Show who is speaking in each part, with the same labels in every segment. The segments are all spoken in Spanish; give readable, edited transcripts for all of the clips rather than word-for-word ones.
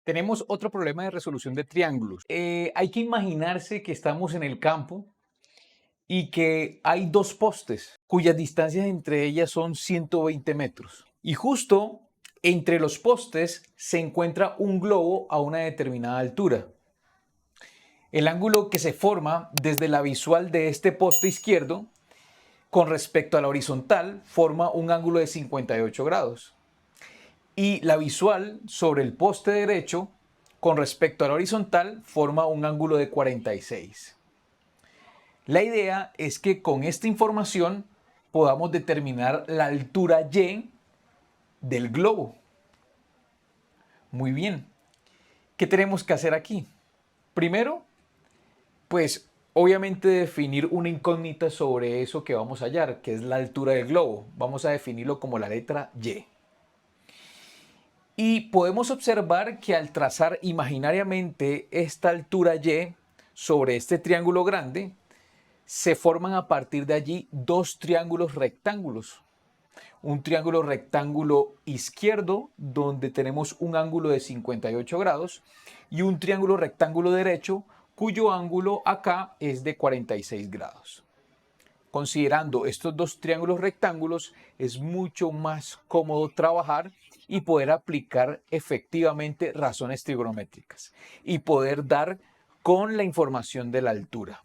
Speaker 1: Tenemos otro problema de resolución de triángulos. Hay que imaginarse que estamos en el campo y que hay dos postes cuyas distancias entre ellas son 120 metros. Y justo entre los postes se encuentra un globo a una determinada altura. El ángulo que se forma desde la visual de este poste izquierdo con respecto a la horizontal forma un ángulo de 58 grados. Y la visual sobre el poste derecho con respecto a la horizontal forma un ángulo de 46. La idea es que con esta información podamos determinar la altura y del globo. Muy bien. ¿Qué tenemos que hacer aquí? Primero, pues obviamente definir una incógnita sobre eso que vamos a hallar, que es la altura del globo. Vamos a definirlo como la letra Y. Y podemos observar que al trazar imaginariamente esta altura Y sobre este triángulo grande, se forman a partir de allí dos triángulos rectángulos. Un triángulo rectángulo izquierdo, donde tenemos un ángulo de 58 grados, y un triángulo rectángulo derecho, cuyo ángulo acá es de 46 grados. Considerando estos dos triángulos rectángulos, es mucho más cómodo trabajar y poder aplicar efectivamente razones trigonométricas y poder dar con la información de la altura.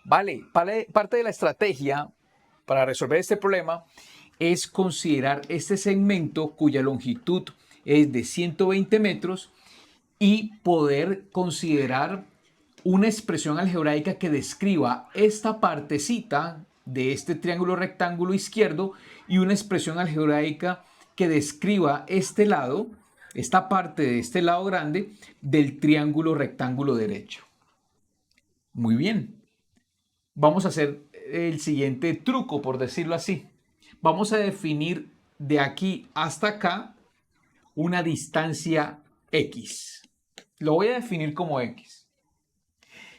Speaker 1: Vale, parte de la estrategia para resolver este problema es considerar este segmento cuya longitud es de 120 metros y poder considerar una expresión algebraica que describa esta partecita de este triángulo rectángulo izquierdo y una expresión algebraica que describa este lado, esta parte de este lado grande del triángulo rectángulo derecho. Muy bien. Vamos a hacer el siguiente truco, por decirlo así. Vamos a definir de aquí hasta acá una distancia X. Lo voy a definir como X.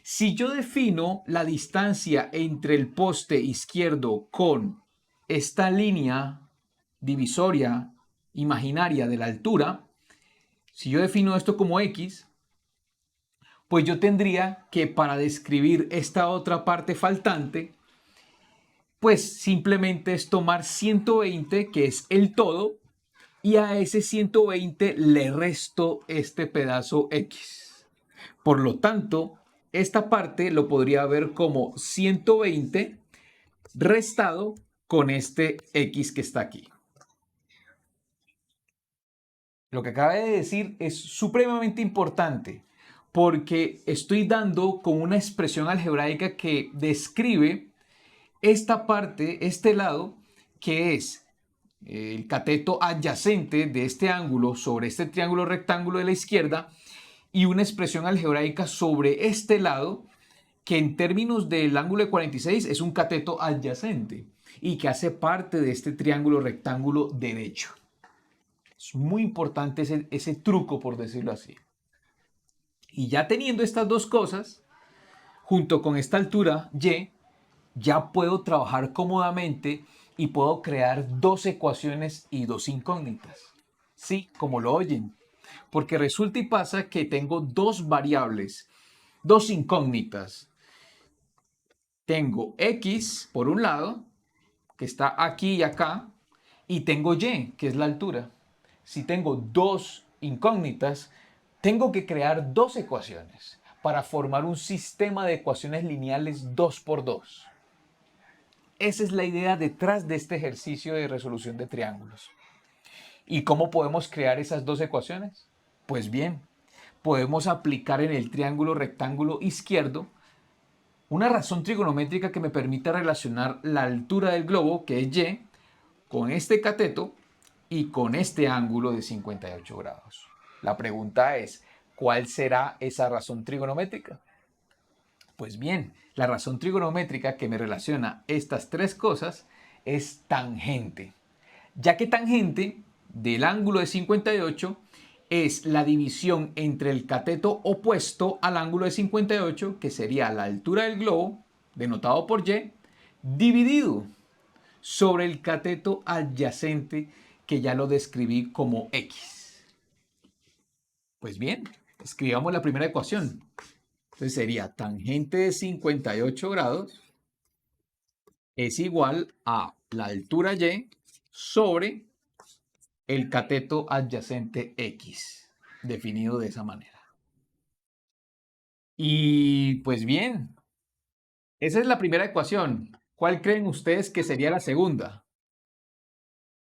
Speaker 1: Si yo defino la distancia entre el poste izquierdo con esta línea divisoria imaginaria de la altura, si yo defino esto como X, pues yo tendría que, para describir esta otra parte faltante, pues simplemente es tomar 120, que es el todo, y a ese 120 le resto este pedazo X. Por lo tanto, esta parte lo podría ver como 120 restado con este X que está aquí. Lo que acabé de decir es supremamente importante porque estoy dando con una expresión algebraica que describe esta parte, este lado, que es el cateto adyacente de este ángulo sobre este triángulo rectángulo de la izquierda, y una expresión algebraica sobre este lado, que en términos del ángulo de 46 es un cateto adyacente y que hace parte de este triángulo rectángulo derecho. Es muy importante ese truco, por decirlo así. Y ya teniendo estas dos cosas, junto con esta altura Y, ya puedo trabajar cómodamente y puedo crear dos ecuaciones y dos incógnitas. Sí, como lo oyen. Porque resulta y pasa que tengo dos variables, dos incógnitas. Tengo X por un lado, que está aquí y acá, y tengo Y, que es la altura. Si tengo dos incógnitas, tengo que crear dos ecuaciones para formar un sistema de ecuaciones lineales 2 por 2. Esa es la idea detrás de este ejercicio de resolución de triángulos. ¿Y cómo podemos crear esas dos ecuaciones? Pues bien, podemos aplicar en el triángulo rectángulo izquierdo una razón trigonométrica que me permita relacionar la altura del globo, que es Y, con este cateto y con este ángulo de 58 grados. La pregunta es, ¿cuál será esa razón trigonométrica? Pues bien, la razón trigonométrica que me relaciona estas tres cosas es tangente, ya que tangente del ángulo de 58 es la división entre el cateto opuesto al ángulo de 58, que sería la altura del globo, denotado por Y, dividido sobre el cateto adyacente, que ya lo describí como X. Pues bien, escribamos la primera ecuación. Entonces sería tangente de 58 grados es igual a la altura y sobre el cateto adyacente x, definido de esa manera. Y pues bien, esa es la primera ecuación. ¿Cuál creen ustedes que sería la segunda?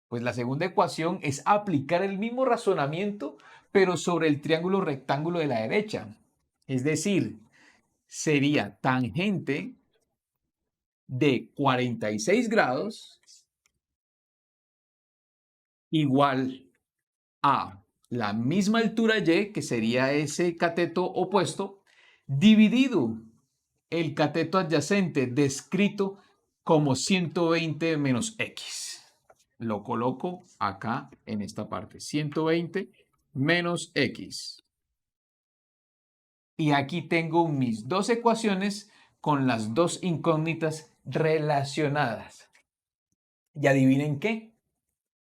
Speaker 1: Pues la segunda ecuación es aplicar el mismo razonamiento, pero sobre el triángulo rectángulo de la derecha. Es decir, sería tangente de 46 grados igual a la misma altura y, que sería ese cateto opuesto, dividido el cateto adyacente descrito como 120 menos x. Lo coloco acá en esta parte, 120 menos x. Y aquí tengo mis dos ecuaciones con las dos incógnitas relacionadas. ¿Y adivinen qué?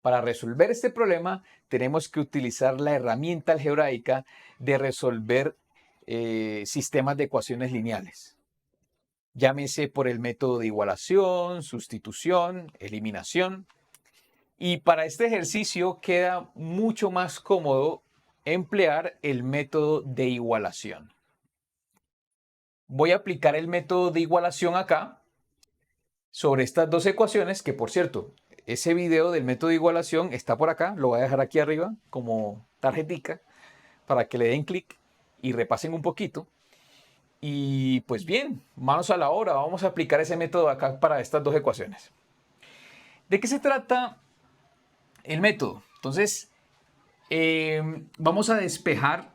Speaker 1: Para resolver este problema tenemos que utilizar la herramienta algebraica de resolver sistemas de ecuaciones lineales. Llámese por el método de igualación, sustitución, eliminación. Y para este ejercicio queda mucho más cómodo emplear el método de igualación. Voy a aplicar el método de igualación acá sobre estas dos ecuaciones, que por cierto, ese video del método de igualación está por acá, lo voy a dejar aquí arriba como tarjetica para que le den clic y repasen un poquito. Y pues bien, manos a la obra, vamos a aplicar ese método acá para estas dos ecuaciones. ¿De qué se trata el método? Entonces, vamos a despejar,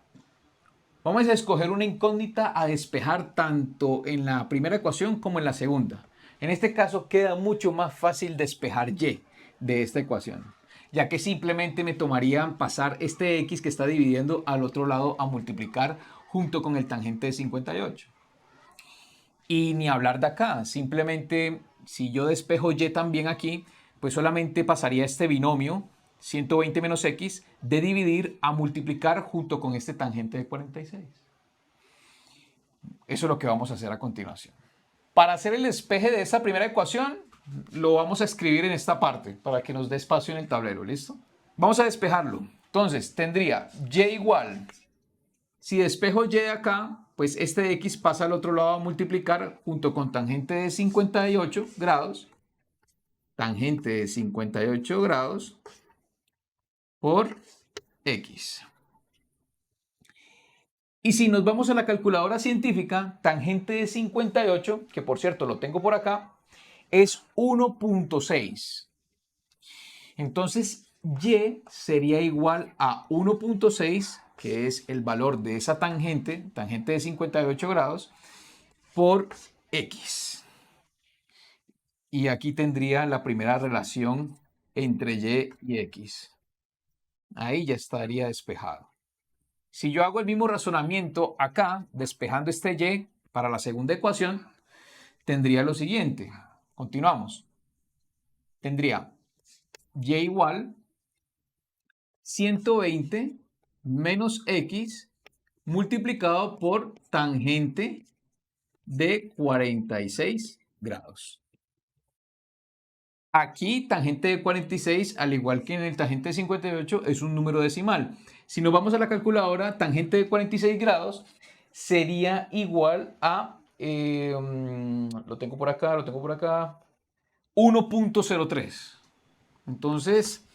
Speaker 1: vamos a escoger una incógnita a despejar tanto en la primera ecuación como en la segunda. En este caso queda mucho más fácil despejar y de esta ecuación, ya que simplemente me tomaría pasar este x que está dividiendo al otro lado a multiplicar junto con el tangente de 58. Y ni hablar de acá, simplemente si yo despejo y también aquí, pues solamente pasaría este binomio 120 menos x de dividir a multiplicar junto con este tangente de 46. Eso es lo que vamos a hacer a continuación. Para hacer el despeje de esta primera ecuación, lo vamos a escribir en esta parte para que nos dé espacio en el tablero, ¿listo? Vamos a despejarlo. Entonces, tendría y igual, si despejo y de acá, pues este x pasa al otro lado a multiplicar junto con tangente de 58 grados, tangente de 58 grados por x. Y si nos vamos a la calculadora científica, tangente de 58, que por cierto lo tengo por acá, es 1.6. Entonces, y sería igual a 1.6, que es el valor de esa tangente, tangente de 58 grados, por x. Y aquí tendría la primera relación entre y x. Ahí ya estaría despejado. Si yo hago el mismo razonamiento acá, despejando este y para la segunda ecuación, tendría lo siguiente. Continuamos. Tendría y igual 120 menos x multiplicado por tangente de 46 grados. Aquí, tangente de 46, al igual que en el tangente de 58, es un número decimal. Si nos vamos a la calculadora, tangente de 46 grados sería igual a, lo tengo por acá, 1.03. Entonces,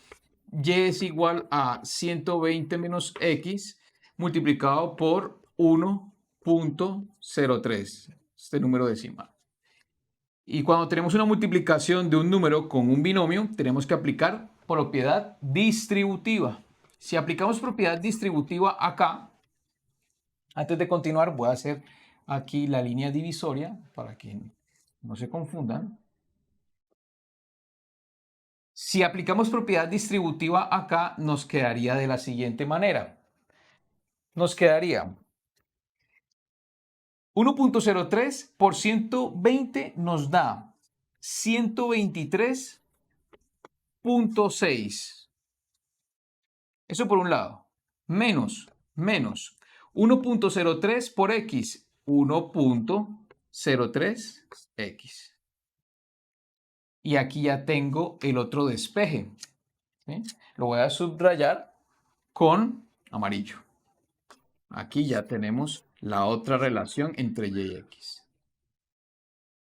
Speaker 1: y es igual a 120 menos x multiplicado por 1.03, este número decimal. Y cuando tenemos una multiplicación de un número con un binomio, tenemos que aplicar propiedad distributiva. Si aplicamos propiedad distributiva acá, antes de continuar voy a hacer aquí la línea divisoria para que no se confundan. Si aplicamos propiedad distributiva acá, nos quedaría de la siguiente manera. Nos quedaría 1.03 por 120 nos da 123.6. Eso por un lado. Menos menos 1.03 por x, 1.03x. Y aquí ya tengo el otro despeje, ¿sí? Lo voy a subrayar con amarillo. Aquí ya tenemos la otra relación entre y x.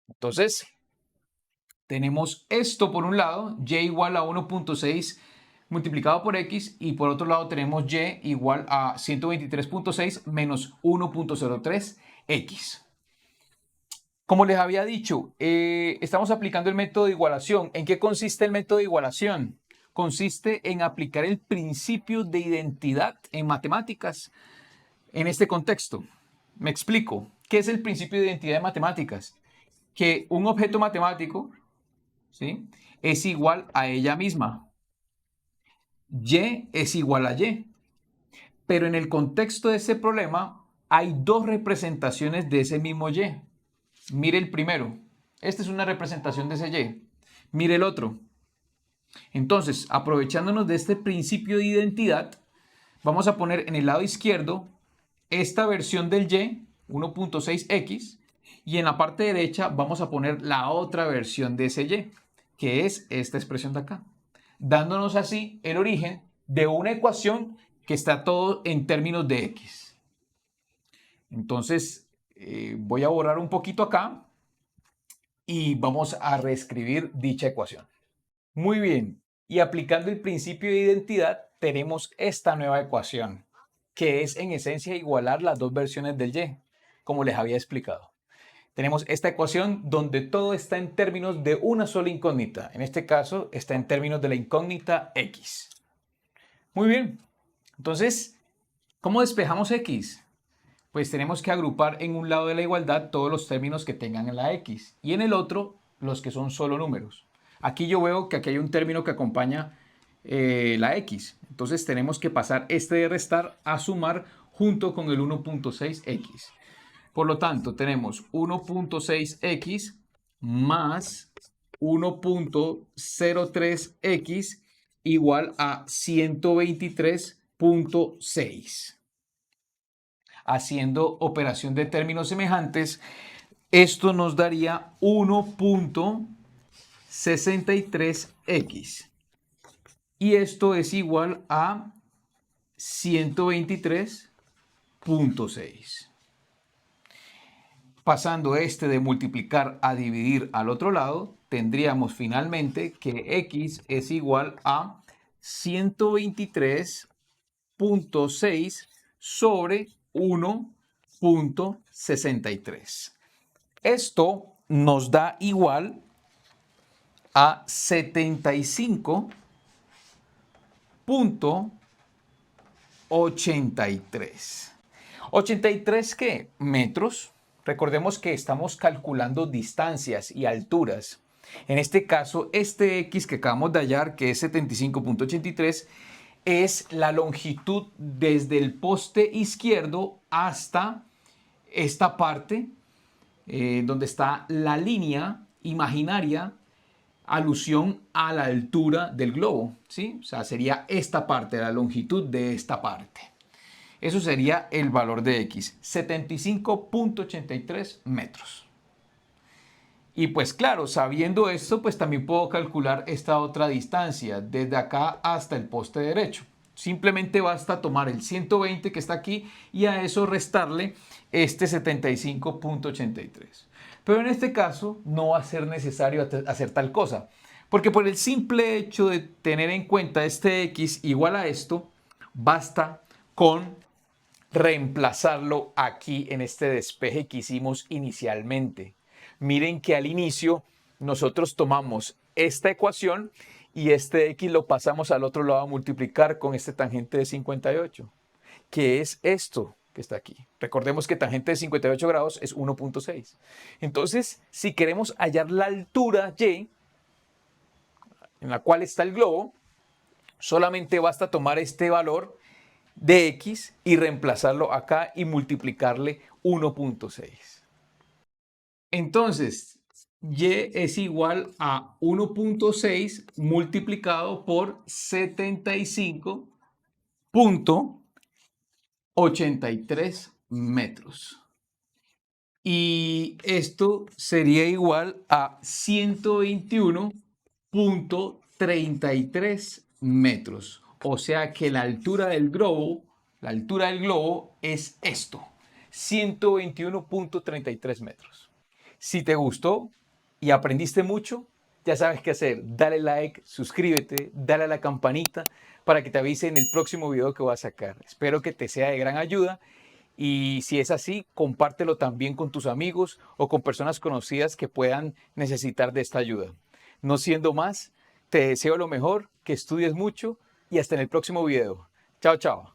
Speaker 1: Entonces, tenemos esto por un lado, y igual a 1.6 multiplicado por x, y por otro lado tenemos y igual a 123.6 menos 1.03x. Como les había dicho, estamos aplicando el método de igualación. ¿En qué consiste el método de igualación? Consiste en aplicar el principio de identidad en matemáticas en este contexto. Me explico. ¿Qué es el principio de identidad en matemáticas? Que un objeto matemático, ¿sí?, es igual a ella misma. Y es igual a y. Pero en el contexto de ese problema hay dos representaciones de ese mismo y. Mire el primero. Esta es una representación de ese y. Mire el otro. Entonces, aprovechándonos de este principio de identidad, vamos a poner en el lado izquierdo esta versión del y, 1.6x, y en la parte derecha vamos a poner la otra versión de ese y, que es esta expresión de acá, dándonos así el origen de una ecuación que está todo en términos de x. Entonces, voy a borrar un poquito acá y vamos a reescribir dicha ecuación. Muy bien, y aplicando el principio de identidad tenemos esta nueva ecuación, que es en esencia igualar las dos versiones del y, como les había explicado. Tenemos esta ecuación donde todo está en términos de una sola incógnita. En este caso está en términos de la incógnita x. Muy bien, entonces, ¿cómo despejamos x? Pues tenemos que agrupar en un lado de la igualdad todos los términos que tengan en la x y en el otro los que son solo números. Aquí yo veo que aquí hay un término que acompaña la x. Entonces tenemos que pasar este de restar a sumar junto con el 1.6x. Por lo tanto, tenemos 1.6x más 1.03x igual a 123.6. Haciendo operación de términos semejantes, esto nos daría 1.63x. Y esto es igual a 123.6. Pasando este de multiplicar a dividir al otro lado, tendríamos finalmente que x es igual a 123.6 sobre 1.63. Esto nos da igual a 75.83. ¿83 qué? Metros. Recordemos que estamos calculando distancias y alturas. En este caso, este x que acabamos de hallar, que es 75.83, es la longitud desde el poste izquierdo hasta esta parte, donde está la línea imaginaria, alusión a la altura del globo, ¿sí? O sea, sería esta parte, la longitud de esta parte. Eso sería el valor de x, 75.83 metros. Y pues claro, sabiendo esto, pues también puedo calcular esta otra distancia, desde acá hasta el poste derecho. Simplemente basta tomar el 120 que está aquí y a eso restarle este 75.83. Pero en este caso no va a ser necesario hacer tal cosa, porque por el simple hecho de tener en cuenta este x igual a esto, basta con reemplazarlo aquí en este despeje que hicimos inicialmente. Miren que al inicio nosotros tomamos esta ecuación y este x lo pasamos al otro lado a multiplicar con este tangente de 58, que es esto que está aquí. Recordemos que tangente de 58 grados es 1.6. Entonces, si queremos hallar la altura y en la cual está el globo, solamente basta tomar este valor de x y reemplazarlo acá y multiplicarle 1.6. Entonces, y es igual a 1.6 multiplicado por 75.83. 83 metros. Y esto sería igual a 121.33 metros. O sea que la altura del globo es esto, 121.33 metros. Si te gustó y aprendiste mucho, ya sabes qué hacer. Dale like, suscríbete, dale a la campanita para que te avise en el próximo video que voy a sacar. Espero que te sea de gran ayuda. Y si es así, compártelo también con tus amigos o con personas conocidas que puedan necesitar de esta ayuda. No siendo más, te deseo lo mejor, que estudies mucho y hasta en el próximo video. Chao, chao.